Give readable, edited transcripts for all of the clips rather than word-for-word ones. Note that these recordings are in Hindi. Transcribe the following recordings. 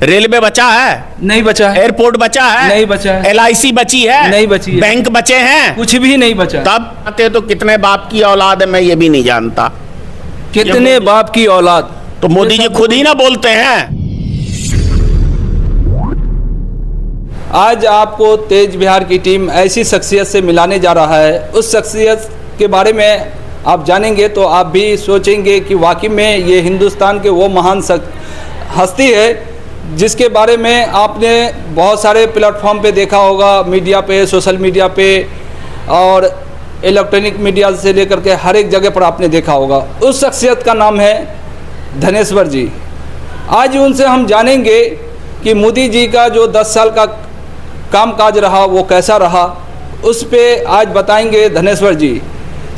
रेलवे बचा है? नहीं बचा है। एयरपोर्ट बचा है? नहीं बचा है। LIC बची है? नहीं बची है। बैंक बचे हैं? कुछ भी नहीं बचा। तब आते तो कितने बाप की औलाद है मैं ये भी नहीं जानता। कितने बाप की औलाद? तो मोदी जी खुद ही ना बोलते हैं। आज आपको तेज बिहार की टीम ऐसी शख्सियत से मिलाने जा रहा है। उस शख्सियत के बारे में आप जानेंगे तो आप भी सोचेंगे कि वाकई में ये हिंदुस्तान के वो महान हस्ती है जिसके बारे में आपने बहुत सारे प्लेटफॉर्म पे देखा होगा, मीडिया पे, सोशल मीडिया पे और इलेक्ट्रॉनिक मीडिया से लेकर के हर एक जगह पर आपने देखा होगा। उस शख्सियत का नाम है धनेश्वर जी। आज उनसे हम जानेंगे कि मोदी जी का जो 10 साल का कामकाज रहा वो कैसा रहा, उस पे आज बताएंगे धनेश्वर जी।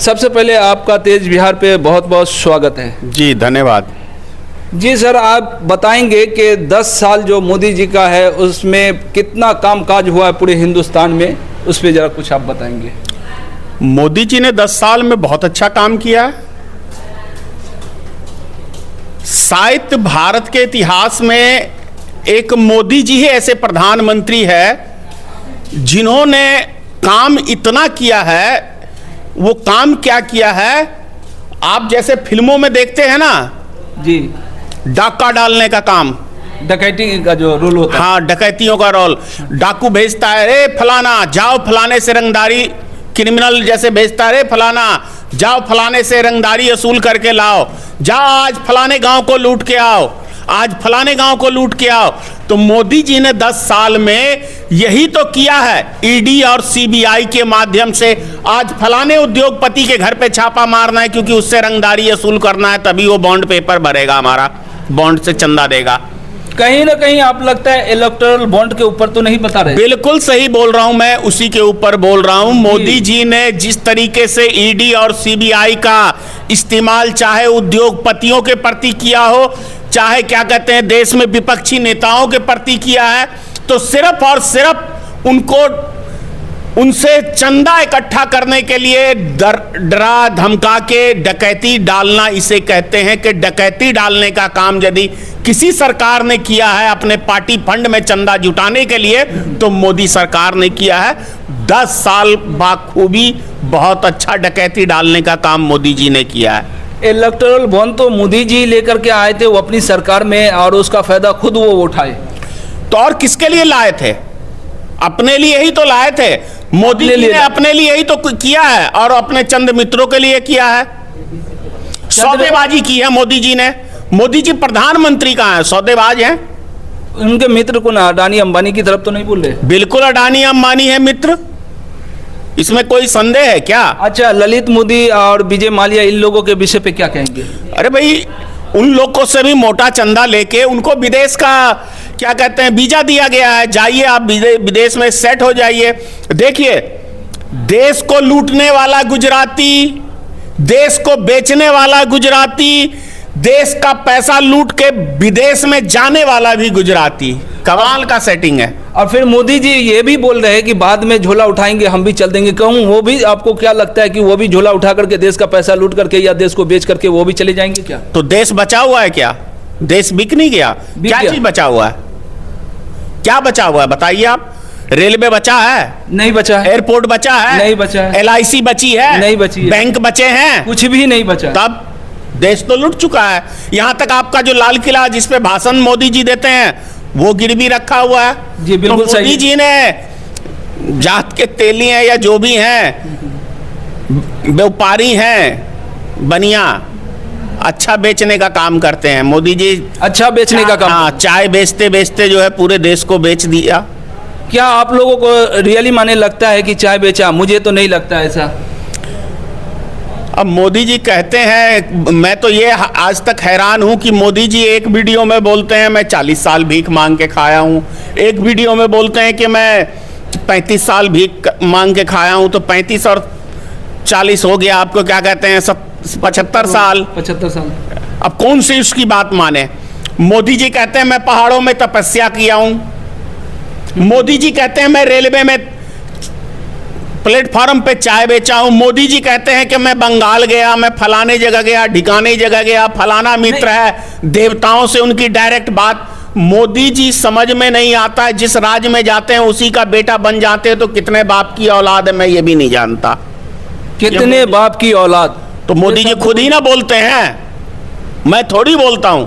सबसे पहले आपका तेज बिहार पे बहुत बहुत स्वागत है। जी धन्यवाद। जी सर, आप बताएंगे कि 10 साल जो मोदी जी का है उसमें कितना कामकाज हुआ है पूरे हिंदुस्तान में, उस पर ज़रा कुछ आप बताएंगे। मोदी जी ने 10 साल में बहुत अच्छा काम किया। शायद भारत के इतिहास में एक मोदी जी ही ऐसे प्रधानमंत्री है जिन्होंने काम इतना किया है। वो काम क्या किया है, आप जैसे फिल्मों में देखते हैं ना जी, डाका डालने का काम, डकैती का जो रोल होता है। हाँ, डकैतियों का रोल। डाकू भेजता है, रे फलाना जाओ फलाने से रंगदारी, क्रिमिनल जैसे भेजता है, रे फलाना जाओ फलाने से रंगदारी वसूल करके लाओ, जाओ आज फलाने गांव को लूट के आओ, आज फलाने गांव को लूट के आओ। तो मोदी जी ने 10 साल में यही तो किया है। ईडी और CBI के माध्यम से आज फलाने उद्योगपति के घर पे छापा मारना है क्योंकि उससे रंगदारी वसूल करना है, तभी वो बॉन्ड पेपर भरेगा, हमारा बॉन्ड से चंदा देगा। कहीं ना कहीं आप लगता है इलेक्टोरल बॉन्ड के ऊपर तो नहीं बता रहे। बिल्कुल सही बोल रहा हूं, मैं उसी के ऊपर बोल रहा हूं। मोदी जी ने जिस तरीके से ईडी और CBI का इस्तेमाल चाहे उद्योगपतियों के प्रति किया हो, चाहे क्या कहते हैं देश में विपक्षी नेताओं के प्रति किया है, तो सिर्फ और सिर्फ उनसे चंदा इकट्ठा करने के लिए डरा धमका के डकैती डालना, इसे कहते हैं कि डकैती डालने का काम यदि किसी सरकार ने किया है अपने पार्टी फंड में चंदा जुटाने के लिए, तो मोदी सरकार ने किया है। 10 साल बाखूबी बहुत अच्छा डकैती डालने का काम मोदी जी ने किया है। इलेक्टोरल बॉन्ड तो मोदी जी लेकर के आए थे वो अपनी सरकार में, और उसका फायदा खुद वो उठाए। तो और किसके लिए लाए थे? अपने लिए ही तो लाए थे। मोदी जी ने अपने लिए ही तो किया है और अपने चंद मित्रों के लिए किया है। सौदेबाजी की है मोदी जी ने। मोदी जी प्रधानमंत्री कहाँ है, सौदेबाज हैं। उनके मित्र को ना अडानी अंबानी की तरफ तो नहीं बोल रहे? बिल्कुल अडानी अंबानी है मित्र, इसमें कोई संदेह है क्या? अच्छा, ललित मोदी और विजय माल्या इन लोगों के विषय पे क्या कहेंगे? अरे भाई, उन लोगों से भी मोटा चंदा लेके उनको विदेश का क्या कहते हैं वीजा दिया गया है, जाइए आप विदेश में सेट हो जाइए। देखिए, देश को लूटने वाला गुजराती, देश को बेचने वाला गुजराती, देश का पैसा लूट के विदेश में जाने वाला भी गुजराती, कमाल का सेटिंग है। और फिर मोदी जी ये भी बोल रहे हैं कि बाद में झोला उठाएंगे, हम भी चल देंगे। कहूँ वो भी आपको क्या लगता है कि वो भी झोला उठा करके देश का पैसा लूट करके या देश को बेच करके वो भी चले जाएंगे क्या? तो देश बचा हुआ है क्या? देश बिक नहीं गया? क्या चीज बचा हुआ है? क्या बचा हुआ है बताइए आप? रेलवे बचा है? नहीं बचा है। एयरपोर्ट बचा है? नहीं बचा है। LIC बची है? नहीं बची है। बैंक बचे हैं? कुछ भी नहीं बचा। तब देश तो लूट चुका है। यहां तक आपका जो लाल किला जिसपे भाषण मोदी जी देते हैं वो गिरवी रखा हुआ है। जी बिल्कुल सही। मोदी जी ने जात के तेली हैं या जो भी हैं, व्यापारी हैं, बनिया, अच्छा बेचने का काम करते हैं मोदी जी। अच्छा बेचने का काम। हाँ, चाय बेचते बेचते जो है पूरे देश को बेच दिया। क्या आप लोगों को रियली माने लगता है कि चाय बेचा? मुझे तो नहीं लगता ऐसा। अब मोदी जी कहते हैं, मैं तो ये आज तक हैरान हूं कि मोदी जी एक वीडियो में बोलते हैं मैं 40 साल भीख मांग के खाया हूं, एक वीडियो में बोलते हैं कि मैं 35 साल भीख मांग के खाया हूं। तो 35 और 40 हो गया, आपको क्या कहते हैं 75 साल। 75 साल। अब कौन सी उसकी बात माने? मोदी जी कहते हैं मैं पहाड़ों में तपस्या किया हूं, मोदी जी कहते हैं मैं रेलवे में प्लेटफॉर्म पे चाय बेचा हूं, मोदी जी कहते हैं कि मैं बंगाल गया, मैं फलाने जगह गया, ढिकाने जगह गया, फलाना मित्र है, देवताओं से उनकी डायरेक्ट बात। मोदी जी समझ में नहीं आता है, जिस राज्य में जाते हैं उसी का बेटा बन जाते हैं, तो कितने बाप की औलाद है मैं ये भी नहीं जानता। कितने बाप की औलाद, तो मोदी जी खुद ही ना बोलते हैं, मैं थोड़ी बोलता हूं।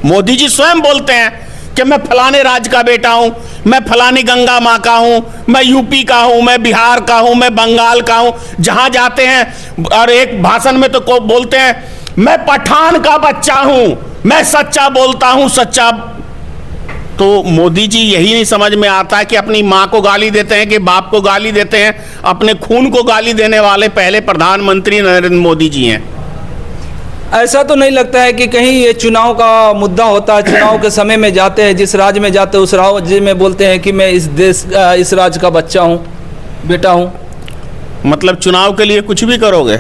मोदी जी स्वयं बोलते हैं कि मैं फलाने राज्य का बेटा हूं, मैं फलानी गंगा माँ का हूं, मैं यूपी का हूं, मैं बिहार का हूं, मैं बंगाल का हूं। जहां जाते हैं और एक भाषण में तो बोलते हैं मैं पठान का बच्चा हूं, मैं सच्चा बोलता हूं, सच्चा। तो मोदी जी यही नहीं समझ में आता कि अपनी माँ को गाली देते हैं कि बाप को गाली देते हैं। अपने खून को गाली देने वाले पहले प्रधानमंत्री नरेंद्र मोदी जी हैं। ऐसा तो नहीं लगता है कि कहीं ये चुनाव का मुद्दा होता है, चुनाव के समय में जाते हैं, जिस राज्य में जाते हैं उस राज्य में बोलते हैं कि मैं इस राज्य का बच्चा हूँ, बेटा हूँ। मतलब चुनाव के लिए कुछ भी करोगे?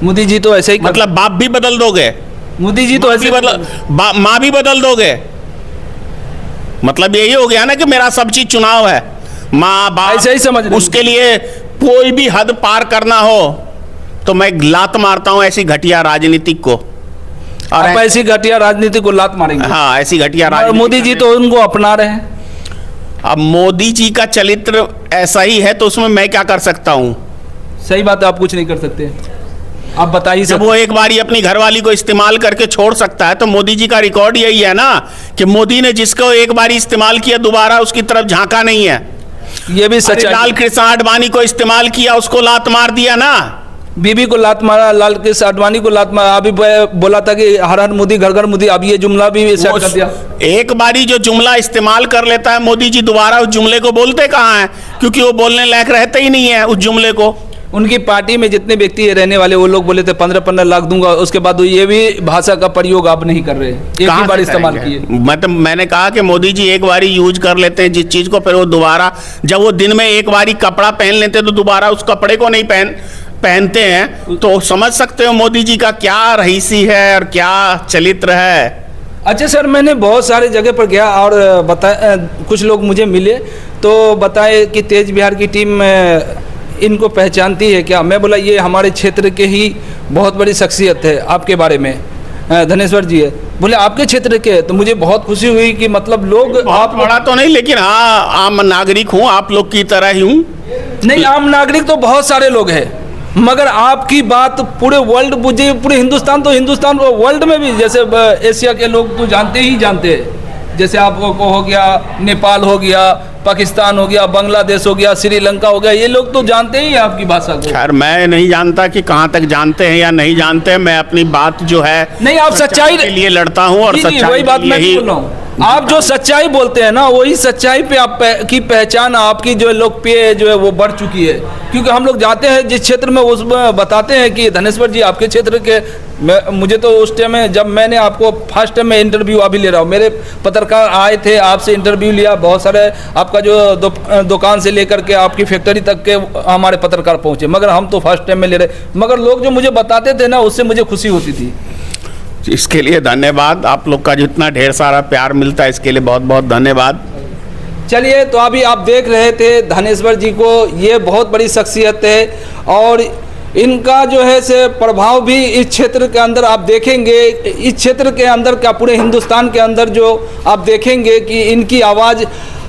मोदी जी तो ऐसे ही मतलब बाप भी बदल दोगे? मोदी जी तो ऐसे माँ भी बदल दोगे? मतलब यही हो गया ना कि मेरा सब चीज चुनाव है, माँ बाप ऐसे ही समझ रहे। उसके लिए कोई भी हद पार करना हो तो मैं लात मारता हूं ऐसी घटिया राजनीतिक को। और आप ऐसी घटिया राजनीति को लात मारेंगे? हाँ, ऐसी घटिया और राजनीति। मोदी जी तो उनको अपना रहे हैं। अब मोदी जी का चरित्र ऐसा ही है तो उसमें मैं क्या कर सकता हूं? सही बात है, आप कुछ नहीं कर सकते, आप बताइए। जब वो एक बारी अपनी घरवाली को इस्तेमाल करके छोड़ सकता है तो मोदी जी का रिकॉर्ड यही है ना कि मोदी ने जिसको एक बारी इस्तेमाल किया दोबारा उसकी तरफ झांका नहीं है। ये भी सच है। लाल कृष्ण आडवाणी को इस्तेमाल किया, उसको लात मार दिया ना। बीबी को लात मारा, लाल कृष्ण आडवाणी को लात मारा। अभी बोला था कि हर हर मोदी घर घर मोदी, अब ये जुमला भी सेट कर दिया। एक बारी जो जुमला इस्तेमाल कर लेता है मोदी जी, दोबारा उस जुमले को बोलते कहाँ हैं? क्योंकि वो बोलने लायक रहते ही नहीं है उस जुमले को। उनकी पार्टी में जितने व्यक्ति रहने वाले वो लोग बोले थे 15-15 लाख दूंगा, उसके बाद ये भी भाषा का प्रयोग आप नहीं कर रहे, एक ही बार इस्तेमाल किए। मैंने कहा कि मोदी जी एक बारी यूज कर लेते हैं जिस चीज को, फिर वो दोबारा, जब वो दिन में एक बारी कपड़ा पहन लेते हैं तो दोबारा उस कपड़े को नहीं पहनते हैं। तो समझ सकते हो मोदी जी का क्या रहीसी है और क्या चरित्र है। अच्छा सर, मैंने बहुत सारे जगह पर गया और कुछ लोग मुझे मिले तो बताए कि तेज बिहार की टीम इनको पहचानती है क्या? मैं बोला ये हमारे क्षेत्र के ही बहुत बड़ी शख्सियत है। आपके बारे में धनेश्वर जी है, बोले आपके क्षेत्र के? तो मुझे बहुत खुशी हुई कि मतलब लोग, आप बड़ा तो नहीं लेकिन हाँ आम नागरिक हूँ, आप लोग की तरह ही हूँ। नहीं, आम नागरिक तो बहुत सारे लोग हैं, मगर आपकी बात पूरे वर्ल्ड, मुझे पूरे हिंदुस्तान, तो हिंदुस्तान वर्ल्ड में भी, जैसे एशिया के लोग तो जानते ही जानते हैं। जैसे आपको हो गया नेपाल, हो गया पाकिस्तान, हो गया बांग्लादेश, हो गया श्रीलंका, हो गया, ये लोग तो जानते ही आपकी भाषा को। खैर मैं नहीं जानता कि कहाँ तक जानते हैं या नहीं जानते हैं। मैं अपनी बात जो है नहीं, आप सच्चाई के लिए लड़ता हूँ और सच्चाई वही बात मैं बोल रहा हूँ। आप जो सच्चाई बोलते हैं ना, वही सच्चाई पे आप की पहचान आपकी जो लोकप्रिय जो है वो बढ़ चुकी है। क्योंकि हम लोग जाते हैं जिस क्षेत्र में, उसमें बताते हैं कि धनेश्वर जी आपके क्षेत्र के, मुझे तो उस टाइम में जब मैंने आपको फर्स्ट टाइम में इंटरव्यू अभी ले रहा हूँ, मेरे पत्रकार आए थे, आपसे इंटरव्यू लिया, बहुत सारे आपका जो दुकान से लेकर के आपकी फैक्ट्री तक के हमारे पत्रकार पहुँचे, मगर हम तो फर्स्ट टाइम में ले रहे। मगर लोग जो मुझे बताते थे ना, उससे मुझे खुशी होती थी। इसके लिए धन्यवाद। आप लोग का जितना ढेर सारा प्यार मिलता है इसके लिए बहुत बहुत धन्यवाद। चलिए, तो अभी आप देख रहे थे धनेश्वर जी को, ये बहुत बड़ी शख्सियत है और इनका जो है से प्रभाव भी इस क्षेत्र के अंदर आप देखेंगे, इस क्षेत्र के अंदर क्या पूरे हिंदुस्तान के अंदर जो आप देखेंगे कि इनकी आवाज़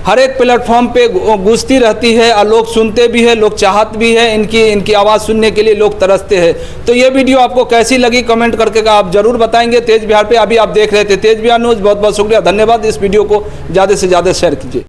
हर एक प्लेटफॉर्म पे गूंजती रहती है और लोग सुनते भी हैं, लोग चाहत भी है, इनकी आवाज़ सुनने के लिए लोग तरसते हैं। तो ये वीडियो आपको कैसी लगी कमेंट करके आप जरूर बताएंगे। तेज बिहार पे अभी आप देख रहे थे तेज बिहार न्यूज़। बहुत बहुत शुक्रिया, धन्यवाद। इस वीडियो को ज़्यादा से ज़्यादा शेयर कीजिए।